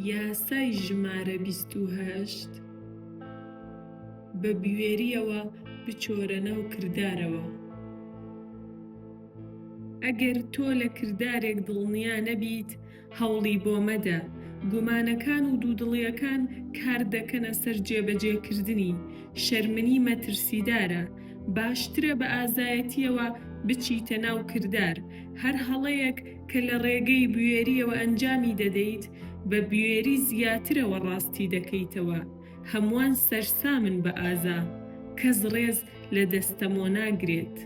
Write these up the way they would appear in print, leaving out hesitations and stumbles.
یاسای ژمارە 28 بە بوێریەوە بچۆرە ناو کردارەوە. ئەگەر تۆ لە کردارێک دڵنیا نەبیت، هەوڵی بۆ مەدە. گومانەکان و دوودڵیەکان کار دەکەنە سەر جێبەجێکردنی. شەرمنی مەترسیدارە. باشترە بە ئازایەتیەوە بچیتە ناو کردار. هەر هەڵەیەک کە لە ڕێگەی بوێریەوە ئەنجامی دەدەیت، بە بوێری زیاترەوە ڕاستی دەکەیتەوە. هەمووان سەرسامن بە ئازا، کەس ڕێز لە دەستەمۆ ناگرێت.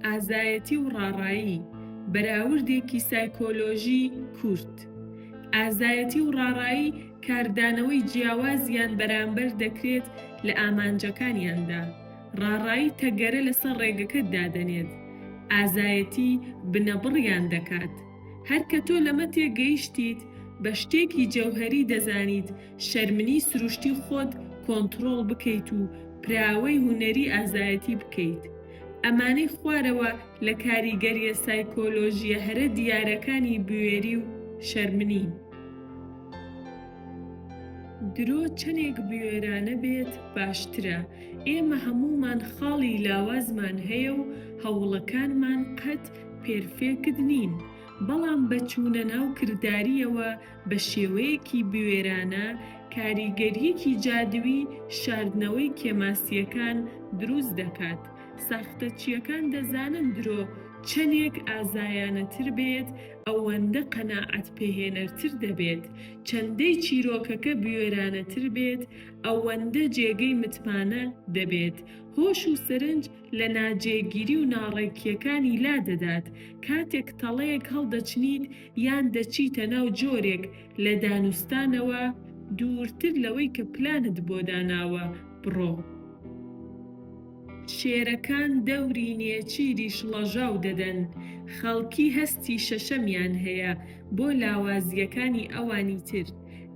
ئازایەتی و ڕاڕایی، بەراوردێکی سایکۆلۆژی کورت. ئازایەتی و ڕاڕایی کاردانەوەی جیاوازیان بەرامبەر دەکرێت لە ئامانجەکانیاندا. ڕاڕایی تەگەرە لەسەر ڕێگەکەت دادەنێت. ئازایەتی بنەبڕیان دەکات. هەر کە تۆ لەمە تێگەیشتیت، بە شتێکی جەوهەری دەزانیت شەرمنی سروشتی خۆت کۆنتڕۆڵ بکەیت و پراوەی هونەری ئازایەتی بکەیت. ئەمانەی خوارەوە لە کاریگەریە سایکۆلۆژیە هەرە دیارەکانی بوێری و شەرمنی. درۆ چەندێک بوێرانە بێت باشترە. ئێمە هەموومان خاڵی لاوازمان هەیە و هەوڵەکانمان قەت پێرفێکت نین. بەڵام بەچوونە ناو کرداریەوە بە شێوەیەکی بوێرانە، کاریگەریەکی جادووی شاردنەوەی کێماسیەکان دروست دەکات. ساختەچیەکان دەزانن درۆ چەندێک ئازایانەتر بێت، ئەوەندە قەناعەت پێهێنەرتر دەبێت. چەندەی چیرۆکەکە بوێرانەتر بێت، ئەوەندە جێگەی متمانە دەبێت. هۆش و سەرنج لە ناجێگیری و ناڕێکیەکانی لا دەدات. کاتێک تەڵەیەک هەڵدەچنیت یان دەچیتە ناو جۆرێک لە دانوستانەوە، دوورتر لەوەی کە پلانت بۆ داناوە بڕۆ. شێرەکان دەوری نێچیری شڵەژاو دەدەن. خەڵکی هەستی شەشەمیان هەیە بۆ لاوازیەکانی ئەوانی تر.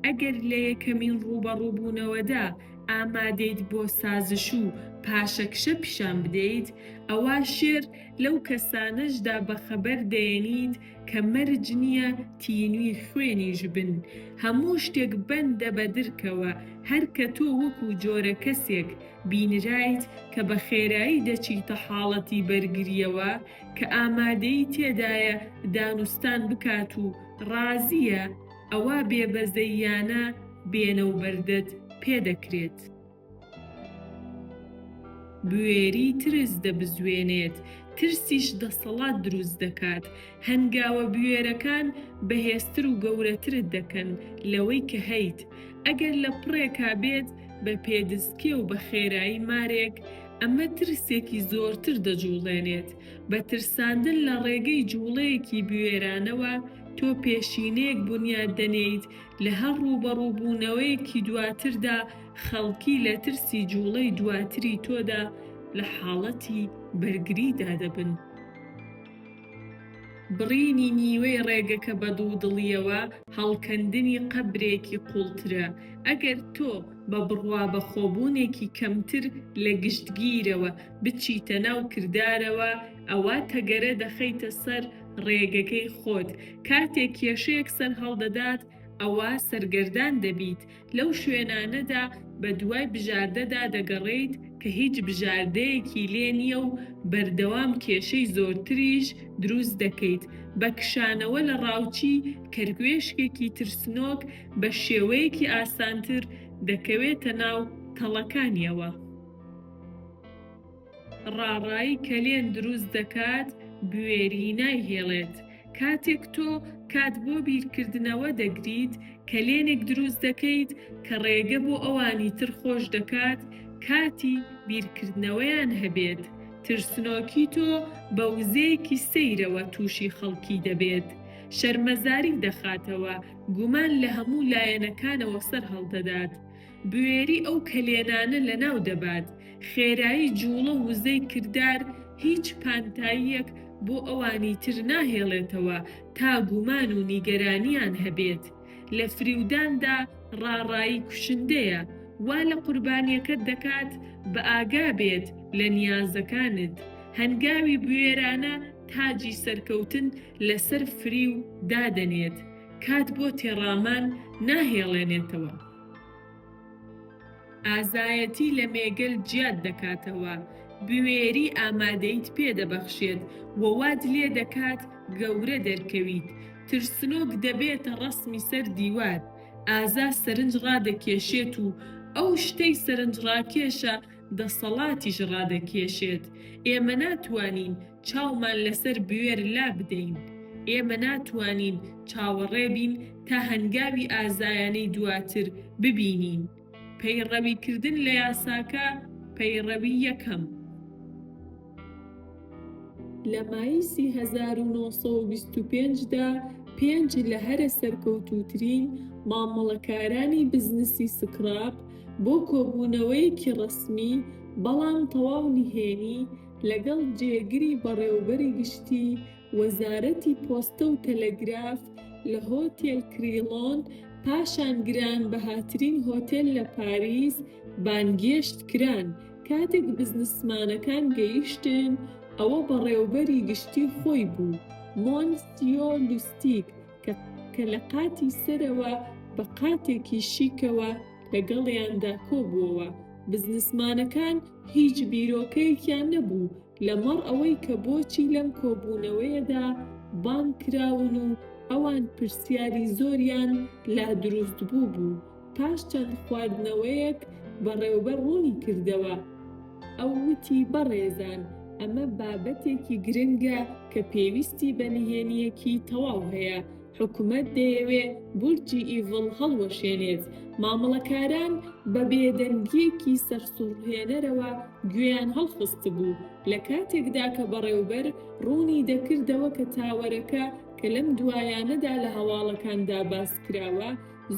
ئەگەر لە یەکەمین ڕوبەڕووبوونەوەدا ئامادەیت بۆ سازش و پاشەکشە پیشان بدەیت، ئەوا شێر لەو کەسانەشدا بەخەبەر دێنیت کە مەرج نییە تینوی خوێنیش بن. هەموو شتێک بەندە بە درکەوە. هەر کە تۆ وەکو جۆرە کەسێک بینرایت کە بە خێرایی دەچیتە حاڵەتی بەرگریەوە، کە ئامادەی تێدایە دانوستان بکات و ڕازیە، ئەوە بێبەزەییانە بێنەوبەردت پێدەکرێت. بوێری ترس دەبزوێنێت، ترسیش دەسەڵات دروست دەکات. هەنگاوە بوێرەکان بەهێزتر و گەورەترت دەکەن لەوەی کە هەیت. ئەگەر لە پڕێکا بێت بە پێدسکێ و بە خێرایی مارێک، ئەمە ترسێکی زۆرتر دەجوڵێنێت. بە ترساندن لە ڕێگەی جوڵەیەکی بوێرانەوە، تۆ پێشینەیەک بنیاد دەنێیت لە هەر ڕوبەڕووبوونەوەیەکی دواتردا خەڵکی لە ترسی جوڵەی دواتری تۆدا لە حاڵەتی بەرگریدا دەبن. بڕینی نیوەی ڕێگەکە بە دوودڵیەوە هەڵکەندنی قەبرێکی قوڵترە. ئەگەر تۆ بە بڕوا بەخۆبوونێکی کەمتر لە گشتگیرەوە بچیتە ناو کردارەوە، ئەوە تەگەرە دەخەیتە سەر ڕێگەکەی خۆت. کاتێک کێشەیەک سەر هەڵدەدات، ئەوە سەرگەردان دەبیت. لەو شوێنانەدا بە دوای بژاردەدا دەگەڕێیت کە هیچ بژاردەیەکی لێ نییە و بەردەوام کێشەی زۆرتریش دروست دەکەیت. بە کشانەوە لە ڕاوچی کەرگوێشکێکی ترسنۆک بە شێوەیەکی ئاسانتر دەکەوێتە ناو تەڵەکانیەوە. ڕاڕایی کە لێن دروست دەکات بوێری نایهێڵێت. کاتێک تۆ کات بۆ بیرکردنەوە دەگریت کە لێنێک دروست دەکەیت کە ڕێگە بۆ ئەوانی تر خۆش دەکات، کاتی بیرکردنەوەیان هەبێت. ترسنۆکی تۆ بە وزەیەکی سەیرەوە تووشی خەڵکی دەبێت. شەرمەزاری دەخاتەوە. گومان لە هەموو لایەنەکانەوە سەر هەڵدەدات. بوێری ئەو کەلێنانە لە ناو دەبات. خێرایی جوڵە و وزەی کردار هیچ پانتاییەک بۆ ئەوانی تر ناهێڵێتەوە تا گومان و نیگەرانیان هەبێت. لە فریوداندا ڕاڕایی کوشندەیە. وا لە قوربانیەکەت دەکات بە ئاگا بێت لە نیازەکانت. هەنگاوی بوێرانە تاجی سەرکەوتن لەسەر فریو دادەنێت. کات بۆ تێڕامان ناهێڵێنێتەوە. ئازایەتی لە مێگەل جیاد دەکاتەوە، بوێری ئامادەیت پێدەبەخشێت وەوات لێ دەکات گەورە دەرکەویت، ترسنۆک دەبێتە ڕەسمی سەر دیوار، ئازا سەرنج ڕادەکێشێت و ئەو شتەی سەرنج ڕاکێشە دەسەڵاتیش ڕادەکێشێت. ئێمە ناتوانین چاومان لەسەر بوێر لا بدەین. ئێمە ناتوانین چاوەڕێ بین تا هەنگاوی ئازایانەی دواتر ببینین. پەیڕەویکردن لە یاساکە پەیڕەوی یەکەم. لە مایسی 1925دا 5 لە هەرە سەرکەوتووترین مامەڵەکارانی بزنسی سکراپ بۆ کۆبوونەوەیەکی ڕەسمی بەڵام تەواو نهێنی لەگەڵ جێگری بەڕێوەبەری گشتی وەزارەتی پۆستە و تەلەگراف لە هۆتێل کریڵۆن پاشان گرانبەهاترین هۆتێل لە پاریس بانگێشت کران. کاتێک بزنسمانەکان گەیشتن، ئەوە بەڕێوەبەری گشتی خۆی بوو، مۆنسیۆ لوستیک، کە لە قاتی سەرەوە بە قاتێکی شیکەوە لەگەڵیاندا کۆبووەوە. بزنسمانەکان هیچ بیرۆکەیەکیان نەبوو لەمەڕ ئەوەی کە بۆچی لەم کۆبوونەوەیەدا بانگ کراون و ئەوان پرسیاری زۆریان لا دروست بوو. پاش چەند خواردنەوەیەک بەڕێوەبەر ڕوونی کردەوە. ئەو وتی بەڕێزان، ئەمە بابەتێکی گرنگە کە پێویستی بە نهێنیەکی تەواو هەیە. حکوومەت دەیەوێت بورجی ئیڤڵ هەڵوەشێنێت. مامەڵەکاران بە بێدەنگیەکی سەرسوڕهێنەرەوە گوێیان هەڵخست بوو لە کاتێکدا کە بەڕێوەبەر ڕوونی دەکردەوە کە تاوەرەکە کە لەم دوایانەدا لە هەواڵەکاندا باس کراوە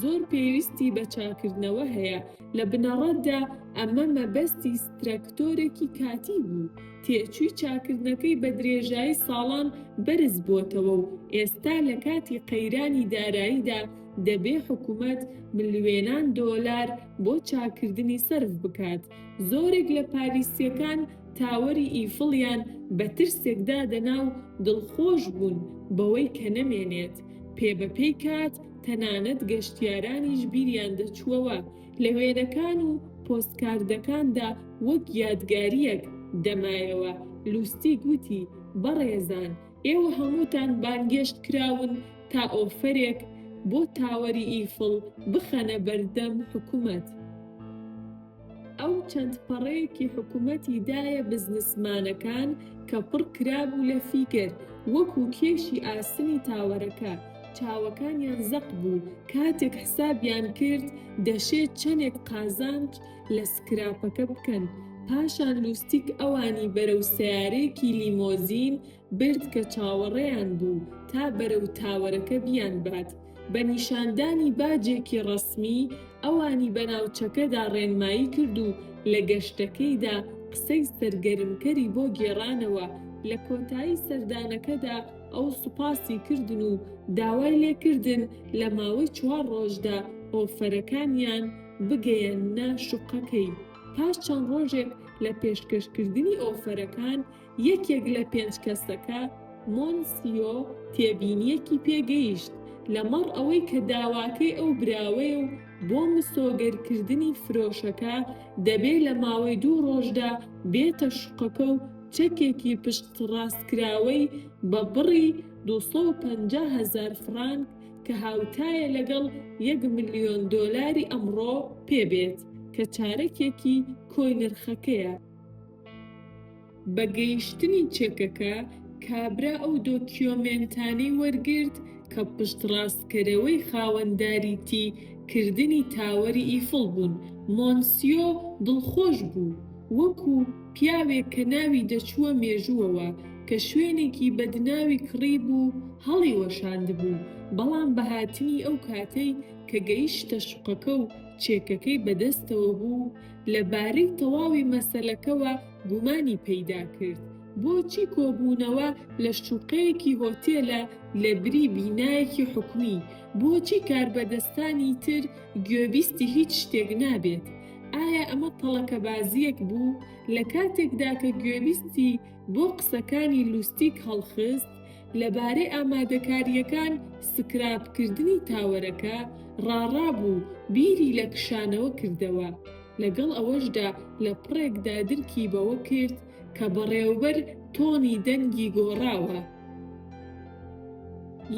زۆر پێویستی بە چاکردنەوە هەیە. لە بنەڕەتدا ئەمە مەبەستی سترەکتۆرێکی کاتی بوو. تێچووی چاکردنەکەی بە درێژایی ساڵان بەرز بۆتەوە و ئێستا لە کاتی قەیرانی داراییدا دەبێ حکوومەت ملیۆنان دۆلار بۆ چاکردنی سەرف بکات. زۆرێک لە پاریسیەکان تاوەری ئیفڵیان بە ترسێکدا دەنا و دڵخۆش بوون بەوەی کە نەمێنێت. پێبەپێی کات تەنانەت گەشتیارانیش بیریان دەچووەوە لە وێنەکان و پۆستکاردەکاندا وەک یادگاریەک دەمایەوە. لوستی گوتی بەڕێزان، ئێوە هەمووتان بانگێشت کراون تا ئۆفەرێک بۆ تاوەری ئیفڵ بخەنە بەردەم حکوومەت. ئەو چەند پەڕەیەکی حکوومەتی دایە بزنسمانەکان کە پڕ کرابوو لە فیگەر وەکو کێشی ئاسنی تاوەرەکە. چاوەکانیان زەق بوو کاتێک حسابیان کرد دەشێت چەندێک قازانج لە سکراپەکە بکەن. پاشان لوستیک ئەوانی بەرەو سەیارەیەکی لیمۆزین برد کە چاوەڕێیان بوو تا بەرەو تاوەرەکە بیان بات. بە نیشاندانی باجێکی ڕەسمی ئەوانی بەناوچەکەدا ڕێنمایی کرد و لە گەشتەکەیدا قسەی سەرگەرمکەری بۆ گێڕانەوە. لە کۆتایی سەردانەکەدا ئەو سوپاسی کردن و داوای لێکردن لە ماوەی 4 ڕۆژدا ئۆفەرەکانیان بگەیەنە شوقەکەی. پاش چەند ڕۆژێک لە پێشکەشکردنی ئۆفەرەکان یەکێک لە 5 کەسەکە مۆنسیۆ تێبینیەکی پێگەیشت لەمەڕ ئەوەی کە داواکەی ئەو براوەیە و بۆ مسۆگەرکردنی فرۆشەکە دەبێت لە ماوەی 2 ڕۆژدا بێتە شوقەکە و چەکێکی پشت ڕاستکراوەی بە بڕی 250,000 فرانک کە هاوتایە لەگەڵ 1 ملیۆن دۆلاری ئەمڕۆ پێبێت کە چارەکێکی کۆی نرخەکەیە. بە گەیشتنی چێکەکە کابرا ئەو دۆکیۆمنتانەی وەرگرت کە پشتڕاستکەرەوەی خاوەنداریتی کردنی تاوەری ئیفڵ بوون. مۆنسیۆ دڵخۆش بوو وەکو پیاوێک کە ناوی دەچووە مێژووەوە کە شوێنێکی بەدناوی کڕی بوو هەڵی وەشاند بوو. بەڵام بەهاتنی ئەو کاتەی کە گەیشتە شوقەکە و چێکەکەی بەدەستەوە بوو لەبارەی تەواوی مەسەلەکەوە گومانی پەیدا کرد. بۆچی کۆبوونەوە لە شوقەیەکی هۆتێلە لە بری بینایەکی حکومی؟ بۆچی کاربەدەستانی تر گوێبیستی هیچ شتێک نابێت؟ ئایا ئەمە تەڵەکەبازیەک بوو؟ لە کاتێکدا کە گوێبیستی بۆ قسەکانی لوستیک هەڵخست لەبارەی ئامادەکاریەکان سکرابکردنی تاوەرەکە ڕاڕابوو بیری لە کشانەوە کردەوە. لەگەڵ ئەوەشدا لە پڕێکدا درکی بەوە کرد کە بەڕێوەبەر تۆنی دەنگی گۆڕاوە.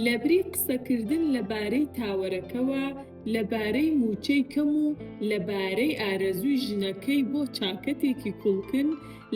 لەبری قسەکردن لەبارەی تاوەرەکەوە، لەبارەی موچەی کەم و لەبارەی ئارەزووی ژنەکەی بۆ چاکەتێکی کوڵکن،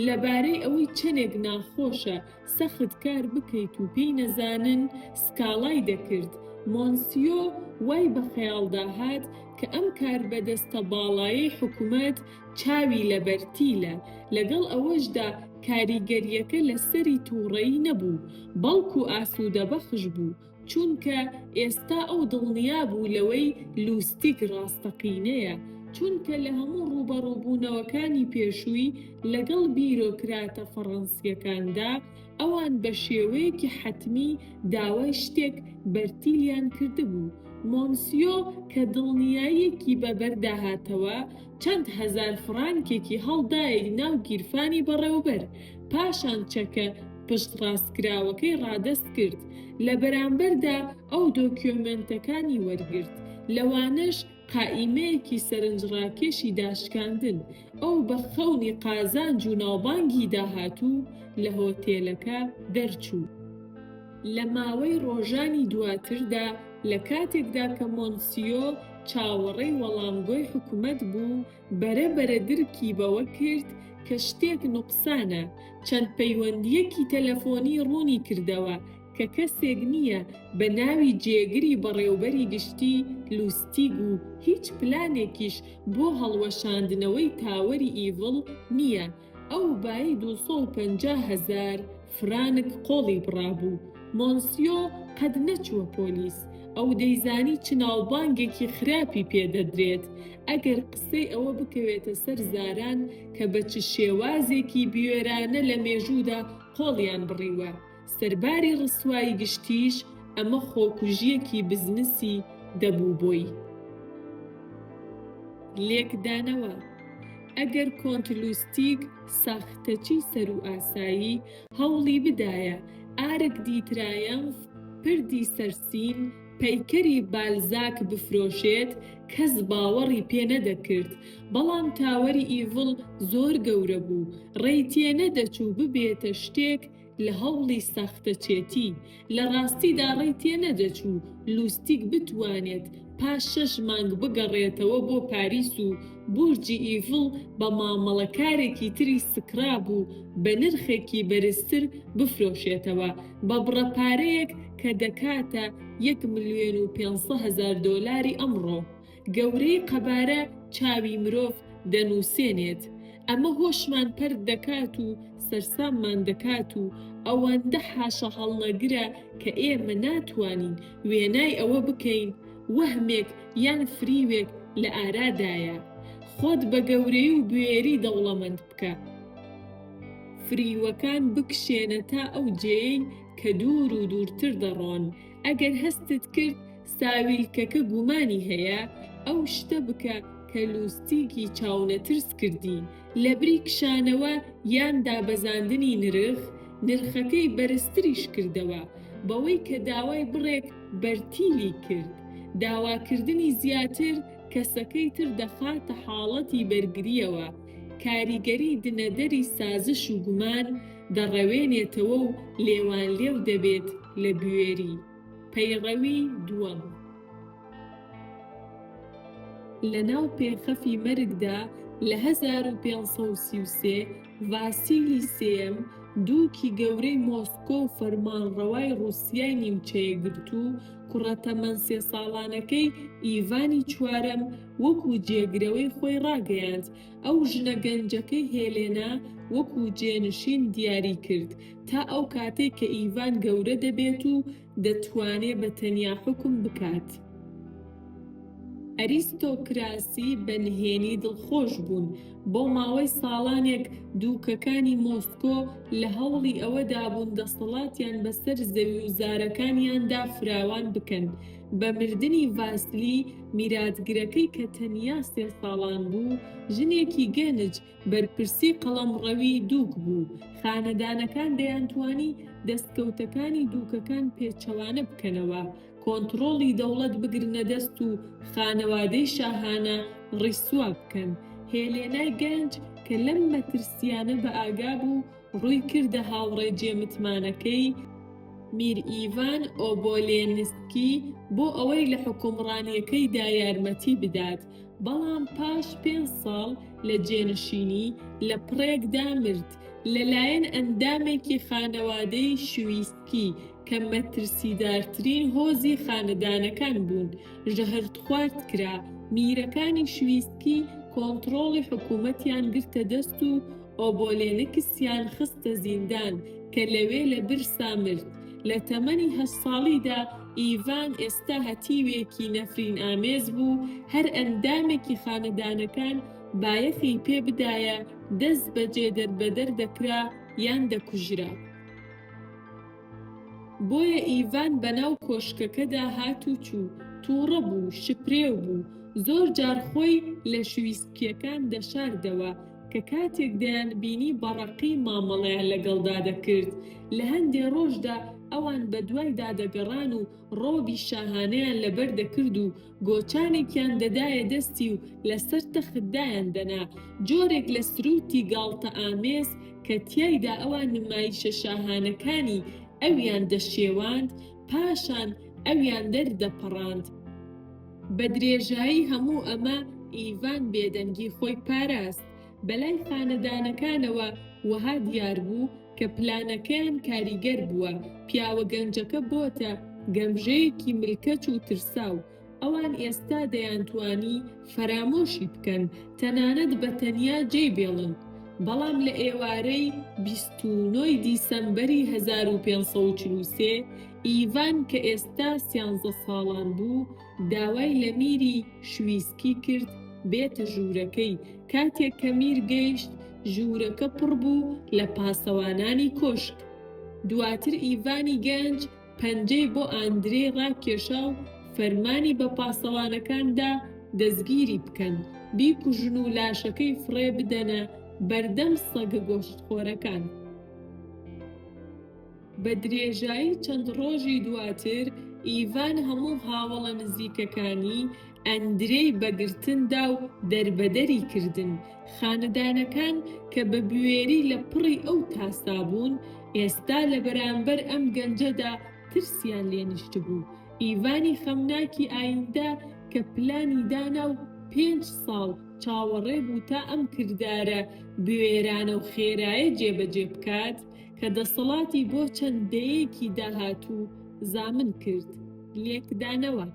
لەبارەی ئەوەی چەندێک ناخۆشە سەخت کار بکەیت و پێی نەزانن، سکاڵای دەکرد. مۆنسیۆ وای بە خەیاڵدا هات کە ئەم کاربەدەستە باڵایەی حکوومەت چاوی لەبەرتیلە. لەگەڵ ئەوەشدا کاریگەریەکە لەسەری تووڕەیی نەبوو، بەڵکو ئاسوودەبەخش بوو، چونکە ئێستا ئەو دڵنیا بوو لەوەی لوستیک ڕاستەقینەیە، چونکە لە هەموو ڕوبەڕووبوونەوەکانی پێشووی لەگەڵ بیرۆکراتە فەڕەنسیەکاندا ئەوان بە شێوەیەکی حەتمی داوای شتێک بەرتیلیان کردبوو. مۆنسیۆ کە دڵنیاییەکی بەبەرداهاتەوە چەند هەزار فڕانکێکی هەڵدایە ناو گیرفانی بەڕێوەبەر، پاشان چەکە پشت ڕاستکراوەکەی ڕادەست کرد. لە بەرامبەردا ئەو دۆکیۆمنتەکانی وەرگرت، لەوانەش قائیمەیەکی سەرنجڕاکێشی داشکاندن. ئەو بە خەونی قازانج و ناوبانگی داهاتوو لە هۆتێلەکە دەرچوو. لە ماوەی ڕۆژانی دواتردا لە کاتێکدا کە مۆنسیۆ چاوەڕێی وەڵامگۆی حکوومەت بوو، بەرەبەرە درکی بەوە کرد کە شتێک نوقسانە. چەند پەیوەندیەکی تەلەفۆنی ڕوونی کردەوە کە کەسێک نییە بە ناوی جێگری بەڕێوەبەری گشتی لوستیگ و هیچ پلانێکیش بۆ هەڵوەشاندنەوەی تاوەری ئیڤڵ نییە. ئەو بای 250,000 فرانک قۆڵی بڕابوو. مۆنسیۆ قەت نەچووە پۆلیس، ئەو دەیزانی چ ناوبانگێکی خراپی پێدەدرێت ئەگەر قسەی ئەوە بکەوێتە سەر زاران کە بە چ شێوازێکی بوێرانە لە مێژوودا قۆڵیان بڕیوە. سەرباری ڕسوایی گشتیش ئەمە خۆکوژیەکی بزنسی دەبوو بۆی. لێکدانەوە: ئەگەر کۆنت لوستیگ ساختەچی سەر و ئاسایی هەوڵی بدایە ئارک دیترایەنف پردی سەرسین پەیکەری بالزاک بفرۆشێت، کەس باوەڕی پێ نەدەکرد. بەڵام تاوەری ئیڤڵ زۆر گەورە بوو، ڕێی نەدەچوو ببێتە شتێک لە هەوڵی ساختەچێتی. لە ڕاستیدا ڕێی نەدەچوو لوستیگ بتوانێت پاش 6 مانگ بگەڕێتەوە بۆ پاریس و بورجی ئیڤڵ بە مامەڵەکارێکی تری سکراب و بە نرخێکی بەرزتر بفرۆشێتەوە بە بڕەپارەیەک کە دەکاتە 1,500,000 دۆلاری ئەمڕۆ. گەورەی قەبارە چاوی مرۆڤ دەنووسێنێت. ئەمە هۆشمان پەرد دەکات و سەرساممان دەکات و ئەوەندە حاشە هەڵنەگرە کە ئێمە ناتوانین وێنای ئەوە بکەین وەهمێک یان فریوێک لە ئارادایە. خۆت بە گەورەی و بوێری دەوڵەمەند بکە. فریوەکان بکشێنە تا ئەو جێی کە دوور و دوورتر دەڕۆن. ئەگەر هەستت کرد ساویلکەکە گومانی هەیە، ئەو شتە بکە کە لوستیگی چاونەترس کردی. لە بری کشانەوە یان دابەزاندنی نرخەکەی بەرزتریش کردەوە بەوەی کە داوای بڕێک بەرتیلی کرد. داواکردنی زیاتر کەسەکەی تر دەخاتە حاڵەتی بەرگریەوە. کاریگەری دنەدەری سازش و گومان دەڕەوێنێتەوە و لێوان لێو دەبێت لە بوێری. پەیڕەوی دووەم: لە ناو پێخەفی مەرگدا لە 1533 ڤاسیلی سێم دووکی گەورەی مۆسکۆ و فەرمانڕەوای ڕووسیای نیمچەیەگرت و کوڕە تەمەن 3 ساڵانەکەی ئیڤانی چوارەم وەکو جێگرەوەی خۆی ڕاگەیاند. ئەو ژنە گەنجەکەی هێلێنا وەکو جێنشین دیاری کرد تا ئەو کاتێک کە ئیڤان گەورە دەبێت و دەتوانێت بە تەنیا حکم بکات. ئەریستۆکراسی بەنهێنی دڵخۆش بوون. بۆ ماوەی ساڵانێک دووکەکانی مۆسکۆ لە هەوڵی ئەوەدا بوون دەسەڵاتیان بەسەر زەوی و زارەکانیاندا فراوان بکەن. بە مردنی ڤاسلی میراتگرەکەی کە تەنیا 3 ساڵان بوو، ژنێکی گەنج بەرپرسی قەڵەمڕەوی دووک بوو. خانەدانەکان دەیانتوانی دەستکەوتەکانی دووکەکان پێچەوانە بکەنەوە، کۆنتڕۆڵی دەوڵەت بگرنە دەست و خانەوادەی شاهانە ڕیسوا بکەن. هێلێنای گەنج کە لەم مەترسیانە بە ئاگا بوو، ڕووی کردە هاوڕێجێ متمانەکەی میر ئیڤان ئۆبۆلێنسکی بۆ ئەوەی لە حکومڕانیەکەیدا یارمەتی بدات، بەڵام پاش 5 ساڵ لە جێنشینی لە پڕێکدا مرد لەلایەن ئەندامێکی خانەوادەی شویسکی کە مەترسیدارترین هۆزی خانەدانەکان بوون، ژەهرت خوارد کرا. میرەکانی شویسکی کۆنتڕۆڵی حکوومەتیان گرتە دەست و ئۆبۆلێنکسیان خستە زیندان کە لەوێ لە برسا مرد. لە تەمەنی 8 ساڵیدا ئیڤان ئێستا هەتیوێکی نەفرین ئامێز بوو، هەر ئەندامێکی خانەدانەکان بایەخی پێ بدایە دەست بەجێ دەربەدەر دەکرا یان دەکوژرا. بۆیە ئیڤان بەناو کۆشکەکەدا هات و چوو، تووڕە بوو، شپرێو بوو، زۆر جار خۆی لە شویسکیەکان دەشاردەوە کە کاتێک دەیانبینی بەڕەقی مامەڵەیان لەگەڵدا دەکرد. لە هەندێ ڕۆژدا ئەوان بە دوایدا دەگەڕان و ڕۆبی شاهانەیان لەبەر دەکرد و گۆچانێکیان دەدایە دەستی و لەسەر تەختدایان دەنا، جۆرێک لە سروتی گاڵتە ئامێز کە تیایدا ئەوان نمایشە شاهانەکانی ئەویان دەشێواند، پاشان ئەویان دەردەپەڕاند. بە درێژایی هەموو ئەمە ئیڤان بێدەنگی خۆی پاراست. بەلای خانەدانەکانەوە وەها دیار بوو کە پلانەکەیان کاریگەر بووە، پیاوە گەنجەکە بۆتە گەمژەیەکی ملکەچ و ترساو. ئەوان ئێستا دەیانتوانی فەرامۆشی بکەن، تەنانەت بەتەنیا جێبێڵن. بەڵام لە ئێوارەی 29 دیسەمبەری 1543 ئیڤان کە ئێستا 13 ساڵان بوو، داوای لە میری شویسکی کرد بێتە ژوورەکەی. کاتێک کە میر گەیشت، ژوورەکە پڕ بوو لە پاسەوانانی کۆشک. دواتر ئیڤانی گەنج پەنجەی بۆ ئاندرێ ڕاکێشا و فەرمانی بە پاسەوانەکاندا دەستگیری بکەن، بیکوژن و لاشەکەی فڕێ بدەنە بەردەم سەگە گۆشتخۆرەکان. بە درێژایی چەند ڕۆژی دواتر ئیڤان هەموو هاوڵە نزیکەکانی ئەندرێی بەگرتندا و دەربەدەری کردن. خانەدانەکان کە بە بوێری لە پڕی ئەو تاسا بوون، ئێستا لە بەرامبەر ئەم گەنجەدا ترسیان لێنیشت بوو. ئیڤانی خەمناکی ئایندە کە پلانی دانا و 5 ساڵ چاوەڕێ بوو تا ئەم کردارە بوێرانە و خێرایە جێبەجێ بکات، کە دەسەڵاتی بۆ چەندەیەکی داهاتوو زامن کرد. لێکدانەوە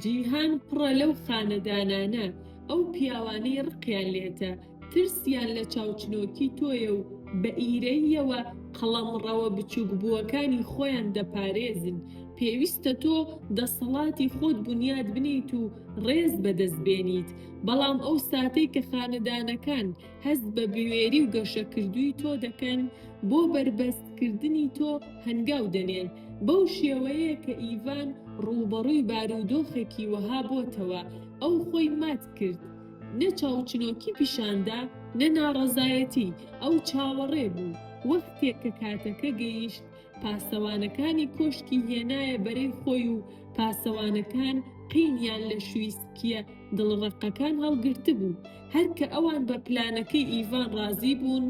جیهان پڕە لەو خانەدانانە، ئەو پیاوانەی ڕقیان لێتە، ترسیان لە چاوچنۆکی تۆیە و بە ئیرەیەوە قەڵەمڕەوە بچووک بووەکانی خۆیان دەپارێزن. پێویستە تۆ دەسەڵاتی خۆت بنیاد بنیت و ڕێز بەدەستبێنیت، بەڵام ئەو ساتەی کە خانەدانەکان هەست بە بوێری و گەشەکردووی تۆ دەکەن، بۆ بربەستکردنی تۆ هەنگاو دەنێن. بەو شێوەیە کە ئیڤان ڕووبەڕووی بارودۆخێکی وەها بۆتەوە، ئەو خۆی مات کرد. نە چاوچنۆکی پیشاندا، نە ناڕەزایەتی، ئەو چاوەڕێ بوو. وەختێک کە کاتەکە گەیشت، پاسەوانەکانی کۆشکی هێنایە بەرەی خۆی و پاسەوانەکان قینیان لە شویسکیە دڵڕەقەکان هەڵگرت بوو. هەرکە ئەوان بە پلانەکەی ئیڤان ڕازی بوون،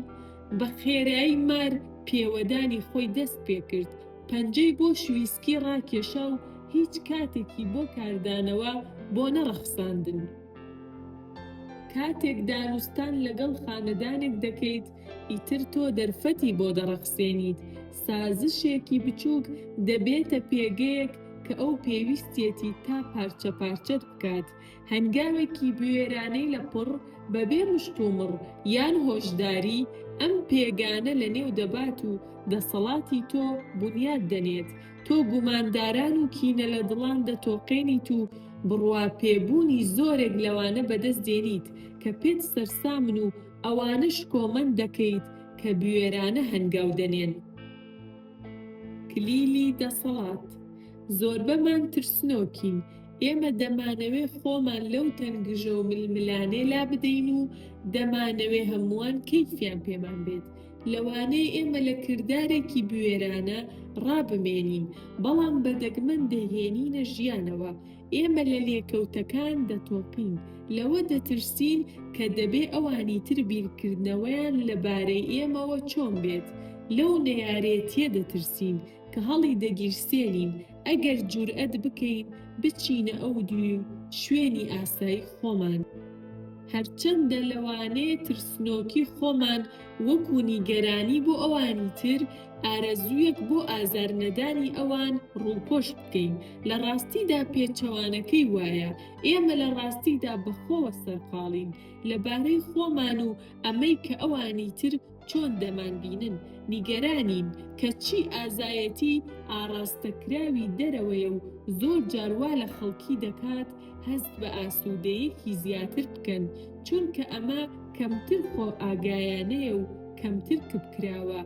بە خێرایی مار پێوەدانی خۆی دەست پێکرد، پەنجەی بۆ شویسکی ڕاکێشا و هیچ کاتێکی بۆ کاردانەوە بۆ نەڕەخساندن. کاتێک دانوستان لەگەڵ خانەدانێک دەکەیت، ئیتر تۆ دەرفەتی بۆ دەڕەخسێنیت. سازشێکی بچووک دەبێتە پێگەیەک کە ئەو پێویستێتی تا پارچە پارچەت بکات. هەنگاوێکی بوێرانەی لە پڕ بەبێ مشتومڕ یان هۆشداری، ئەم پێگانە لە نێو دەبات و دەسەڵاتی تۆ بنیاد دەنێت. تۆ گومانداران و کینە لە دڵان دەتۆقێنیت و بڕواپێبوونی زۆرێک لەوانە بەدەست دێنیت کە پێت سەرسامن و ئەوانش کۆمەند دەکەیت کە بوێرانە هەنگاو دەنێن. کلیلی دەسەڵات. زۆربەمان ترسنۆکین. ئێمە دەمانەوێ خۆمان لەو تەنگژە و ململانێ لا بدەین و دەمانەوێ هەمووان کەیفیان پێمان بێت. لەوانەیە ئێمە لە کردارێکی بوێرانە ڕابمێنین، بەڵام بەدەگمەن دەهێنینە ژیانەوە. ئێمە لە لێکەوتەکان دەتۆقین، لەوە دەترسین کە دەبێ ئەوانی تر بیرکردنەوەیان لەبارەی ئێمەوە چۆن بێت. لەو نەیارێتیە دەترسین کە هەڵی دەگیرسێنین ئەگەر جورئەت بکەین بچینە ئەو دوی شوێنی ئاسایی خۆمان. هەرچەندە لەوانەیە ترسنۆکی خۆمان وەکو نیگەرانی بۆ ئەوانی تر ئارەزوویەک بۆ ئازارنەدانی ئەوان ڕووپۆش بکەین. لە ڕاستیدا پێچەوانەکەی وایە ئێمە لە ڕاستیدا بەخۆوە سەرقاڵین لەبارەی خۆمان و ئەمەی کە ئەوانی تر چۆن دەمانبینن. نیگەرانین کە چی ئازایەتی ئاڕاستەکراوی دەرەوەیە و زۆر جاروا لە خەڵکی دەکات هەست بە ئاسوودەیەکی زیاتر بکەن، چونکە ئەمە کەمتر خۆ ئاگایانەیە و کەمتر کبکراوە.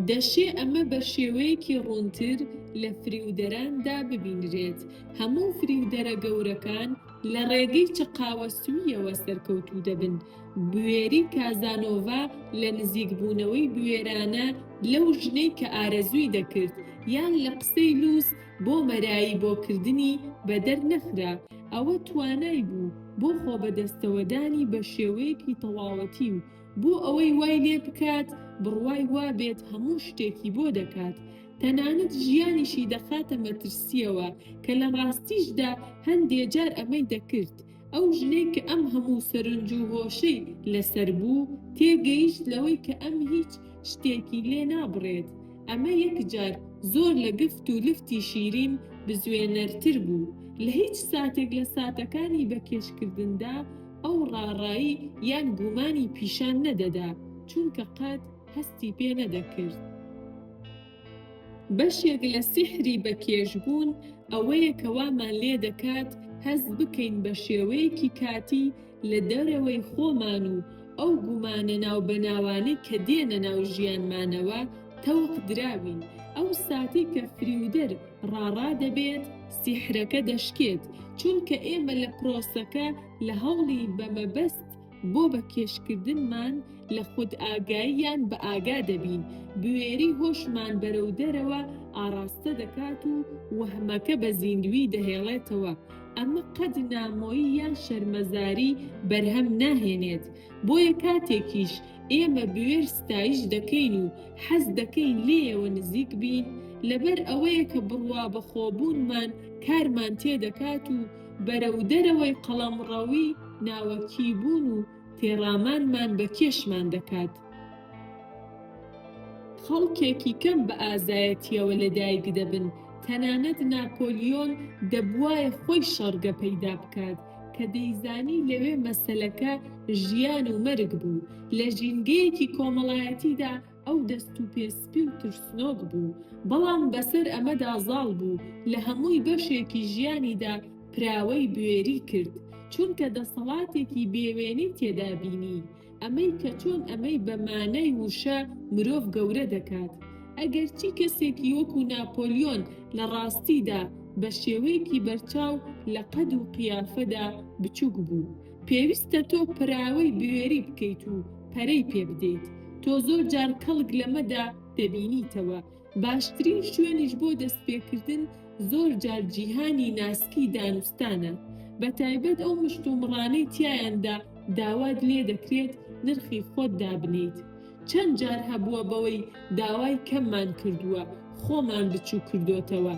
دەشێ ئەمە بە شێوەیەکی ڕوونتر لە فریودەراندا ببینرێت. هەموو فریودەرە گەورەکان لە ڕێگەی چقاوەستویەوە سەرکەوتوو دەبن. بوێری کازانۆڤا لە نزیکبوونەوەی بوێرانە لەو ژنەی کە ئارەزووی دەکرد یان لە قسەی لووس بۆ مەرایی بۆکردنی بەدەر نەخرا. ئەوە توانای بوو بۆ خۆبەدەستەوەدانی بە شێوەیەکی تەواوەتی و بۆ ئەوەی وای لێ بکات بڕوای وا بێت هەموو شتێکی بۆ دەکات. تەنانەت ژیانیشی دەخاتە مەترسیەوە کە لە ڕاستیشدا هەندێ جار ئەمەی دەکرد. ئەو ژنەی کە ئەم هەموو سەرنج و هۆشەی لەسەر بوو تێگەیشت لەوەی کە ئەم هیچ شتێکی لێ نابڕێت. ئەمە یەکجار زۆر لە گفت و لفتی شیرین بزوێنەرتر بوو. لە هیچ ساتێک لە ساتەکانی بەکێشکردندا ئەو ڕاڕایی یان گومانی پیشان نەدەدا، چونکە قەت هەستی پێ نەدەکرد. بەشێک لە سیحری بەکێشبوون ئەوەیە کە وامان لێ دەکات هەست بکەین بە شێوەیەکی کاتی لە دەرەوەی خۆمان و ئەو گومانە ناوبەناوانەی کە دێنە ناو ژیانمانەوە تەوق دراوین. ئەو ساتی کە فریودەر ڕاڕا دەبێت سیحرەکە دەشکێت، چونکە ئێمە لە پرۆسەکە لە هەوڵی بەمەبەست بۆ بەکێشکردنمان لە خود ئاگاییان بە ئاگا دەبین. بوێری هۆشمان بەرەو دەرەوە ئاراستە دەکات و وەهمەکە بە زیندوی دەهێڵێتەوە. ئەمە قەد نامۆیی یان شەرمەزاری بەرهەم ناهێنێت. بۆیە کاتێکیش ئێمە بوێر ستایش دەکەین و حەز دەکەین لێیەوە نزیک بین لەبەر ئەوەیە کە بڕوا بەخۆبوونمان کارمان تێدەکات و بەرەو دەرەوەی قەڵەمڕەوی ناوەکیبوون و تێڕامانمان بە کێشمان دەکات. خەڵکێکی کەم بە ئازایەتیەوە لەدایک دەبن. تەنانەت ناپۆلیۆن دەبوایە خۆی شەڕگە پەیدا بکات کە دەیزانی لەوێ مەسەلەکە ژیان و مەرگ بوو. لە ژینگەیەکی کۆمەڵایەتیدا ئەو دەست و پێسپی و ترسنۆک بوو، بەڵام بەسەر ئەمەدا زاڵ بوو لە هەمووی بەشێکی ژیانیدا پراوەی بوێری کرد، چونکە دەسەڵاتێکی بێوێنەی تێدا بینی. ئەمەی کە چۆن ئەمەی بەمانەی وشە مرۆڤ گەورە دەکات. ئەگەرچی کەسێکی وەکو ناپۆلیۆن لە ڕاستیدا بە شێوەیەکی بەرچاو لە قەد و قیافەدا بچووک بوو، پێویستە تۆ پراوەی بوێری بکەیت و پەرەی پێ بدەیت. تۆ زۆر جار کەڵک لەمەدا دەبینیتەوە. باشترین شوێنیش بۆ دەستپێکردن زۆر جار جیهانی ناسکی دانوستانە، بە تایبەت ئەو مشتومڕانەی تیایاندا داوات لێ دەکرێت نرخی خۆت دابنیت. چەند جار هەبووە بەوەی داوای کەممان کردووە خۆمان بچوو کردوتەوە.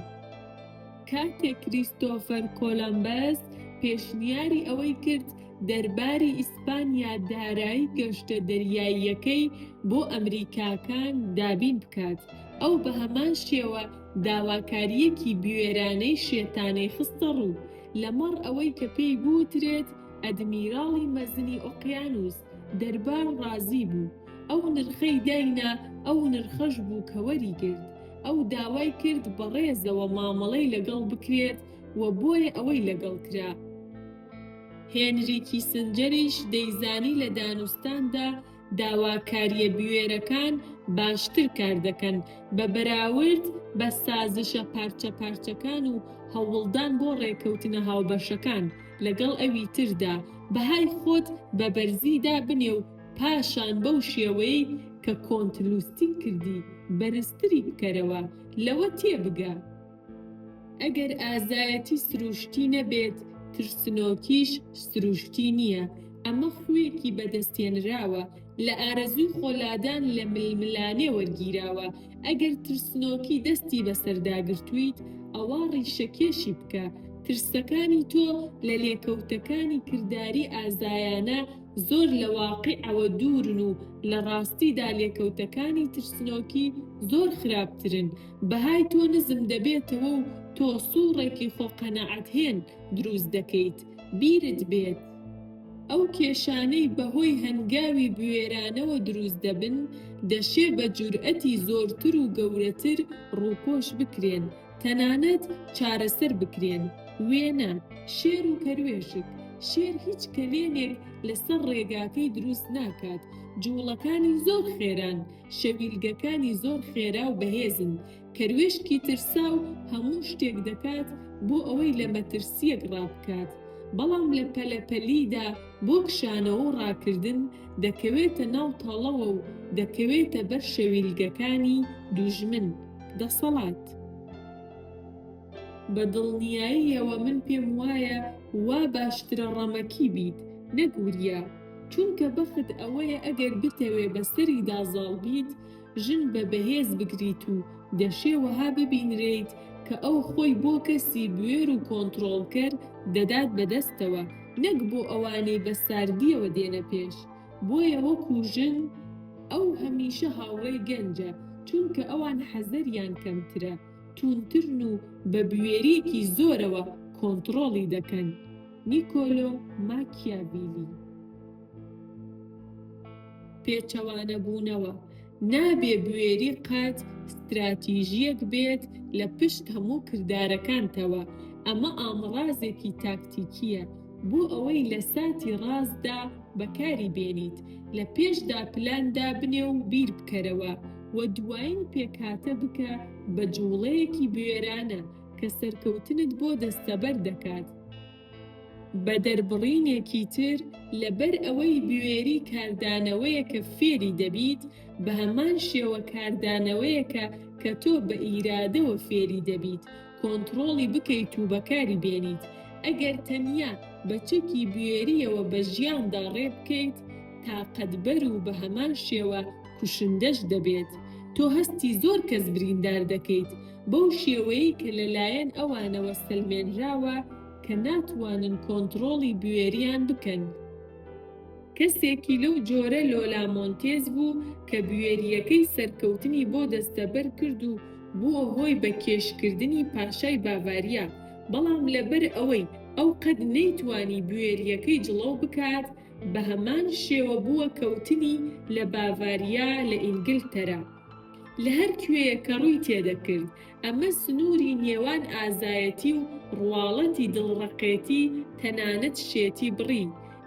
کاتێک کریستۆفەر کۆلەمبەس پێشنیاری ئەوەی کرد دەرباری ئیسپانیا دارایی گەشتە دەریاییەکەی بۆ ئەمریکاکان دابین بکات، ئەو بە هەمان شێوە داواکاریەکی بوێرانەی شێتانەی خستە ڕوو لەمەڕ ئەوەی کە پێی بوترێت ئەدمیراڵی مەزنی ئۆقیانوس. دەربار ڕازی بوو. ئەو نرخەی داینا ئەو نرخەش بوو کە وەریگرت. ئەو داوای کرد بەڕێزەوە مامەڵەی لەگەڵ بکرێت و بۆیە ئەوەی لەگەڵ کرا. هێنری کیسنجەریش دەیزانی لە دانوستاندا داواکاریە بوێرەکان باشتر کار دەکەن بە بەراورد بە سازشە پارچە پارچەکان و هەوڵدان بۆ ڕێکەوتنە هاوبەشەکان لەگەڵ ئەوی تردا. بەهای خۆت بە بەرزیدا بنێ و پاشان بەو شێوەی کە کۆنتلوستی کردی بەرزتری بکەرەوە لەوە تێبگە. ئەگەر ئازایەتی سروشتی نەبێت، ترسنۆکیش سروشتی نییە. ئەمە خوێکی بەدەستێنراوە، لە ئارەزووی خۆلادان لە ململانێ وەرگیراوە. ئەگەر ترسنۆکی دەستی بەسەرداگرتوویت، ئەوە ڕیشەکێشی بکە. ترسەکانی تۆ لە لێکەوتەکانی کردداری ئازایانە زۆر لە واقعەوە دوورن و لە ڕاستیدا لێکەوتەکانی ترسنۆکی زۆر خراپترن. بەهای تۆ نزم دەبێتەوە و تۆ سوورێکی خۆقەنەعەتهێن دروست دەکەیت. بیرت بێت ئەو کێشانەی بەهۆی هەنگاوی بوێرانەوە دروست دەبن دەشێ بە جورئەتی زۆرتر و گەورەتر ڕووپۆش بکرێن، تەنانەت چارەسەر بکرێن. وێنە، شێر و کەروێشک. شێر هیچ کەلێنێک لەسەر ڕێگاکەی دروست ناکات. جوڵەکانی زۆر خێران، شەویلگەکانی زۆر خێرا و بەهێزن. کەروێشکی ترسا و هەموو شتێک دەکات بۆ ئەوەی لە مەترسیەک ڕابکات. بەڵام لە پەلەپەلیدا بۆ کشانەوە و ڕاکردن دەکەوێتە ناو تەڵەوە و دەکەوێتە بەر شەویلگەکانی دوژمن. دەسەڵات. بە دڵنیاییەوە من پێم وایە وا باشترە ڕەمەکی بیت، نەگوریا، چونکە بەخت ئەوەیە ئەگەر بتەوێ بەسەری دازاڵ بیت، ژن بە بەهێز بگریت و دەشێوەها ببینرێیت کە ئەو خۆی بۆ کەسی بوێر و کۆنتڕۆڵکەر دەدات بەدەستەوە، نەک بۆ ئەوانەی بە ساردیەوە دێنە پێش. بۆیە وەکو ژن ئەو هەمیشە هاوڕێی گەنجە، چونکە ئەوان حەزەریان کەمترە، تونترن و بە بوێریەکی زۆرەوە کۆنتڕۆڵی دەکەن. نیکۆلۆ ماکیاڤیلی. پێچەوانە بوونەوە. نابێ بوێری قەت ستراتیژیەک بێت لە پشت هەموو کردارەکانتەوە. ئەمە ئامڕازێکی تاکتیکیە بۆ ئەوەی لە ساتی ڕاستدا بەکاری بێنیت، لە پێشدا پلاندا بنێ و بیر بکەرەوە و دوایین پێکاتە بکە بە جوڵەیەکی بوێرانە کە سەرکەوتنت بۆ دەستەبەر دەکات. بە دەربڕینێکی تر، لەبەر ئەوەی بوێری کاردانەوەیە کە فێری دەبیت، بە هەمان شێوە کاردانەوەیەکە کە تۆ بە ئیرادەوە فێری دەبیت کۆنتڕۆڵی بکەیت و بەکاری بێنیت. ئەگەر تەنیا بە چەکی بوێریەوە بە ژیاندا ڕێ بکەیت، تاقەتبەر و بە هەمان شێوە کوشندەش دەبێت. تۆ هەستی زۆر کەس بریندار دەکەیت بەو شێوەیەی کە لەلایەن ئەوانەوە سەلمێنراوە کە ناتوانن کۆنتڕۆڵی بوێریان بکەن. کەسێکی لەو جۆرە لۆلا مۆنتێز بوو کە بوێریەکەی سەرکەوتنی بۆ دەستەبەر کرد و بووە هۆی بە کێشکردنی پاشای باڤاریا. بەڵام لەبەر ئەوەی ئەو قەت نەیتوانی بوێریەکەی جڵەو بکات، بە هەمان شێوە بووە کەوتنی لە باڤاریا لە ئینگلتەرا. لە هەر کوێیە کە ڕووی تێدەکرد، ئەمە سنووری نێوان ئازایەتی و ڕواڵەتی دڵڕەقێتی تەنانەت شێتی بڕی.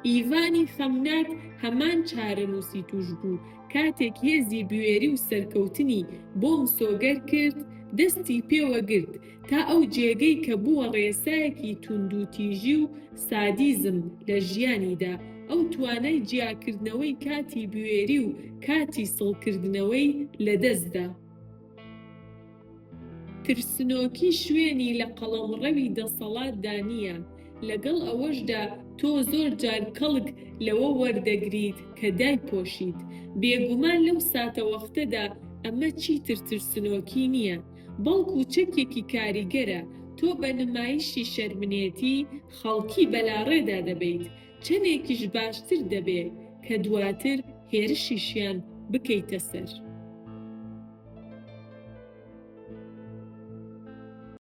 ئیڤانی خەمناک هەمان چارەنووسی توش بوو. کاتێک هێزی بوێری و سەرکەوتنی بۆ مسۆگەر کرد، دەستی پێوەگرت تا ئەو جێگەی کە بووە ڕێسایەکی توندوتیژی و سادیزم لە ژیانیدا، ئەو توانای جیاکردنەوەی کاتی بوێری و کاتی سڵکردنەوەی لەدەستدا. ترسنۆکی شوێنی لە قەڵەمڕەوی دەسەڵاتدا نییە. لەگەڵ ئەوەشدا تۆ زۆر جار کەڵک لەوە وەردەگریت کە دایپۆشیت. بێگومان لەو ساتە وەختەدا ئەمە چیتر ترسنۆکی نییە، بەڵکو چەکێکی کاریگەرە. تۆ بە نمایشی شەرمنێتی خەڵکی بەلاڕێدا دەبیت، چەندێکیش باشتر دەبێت کە دواتر هێرشیشیان بکەیتە سەر.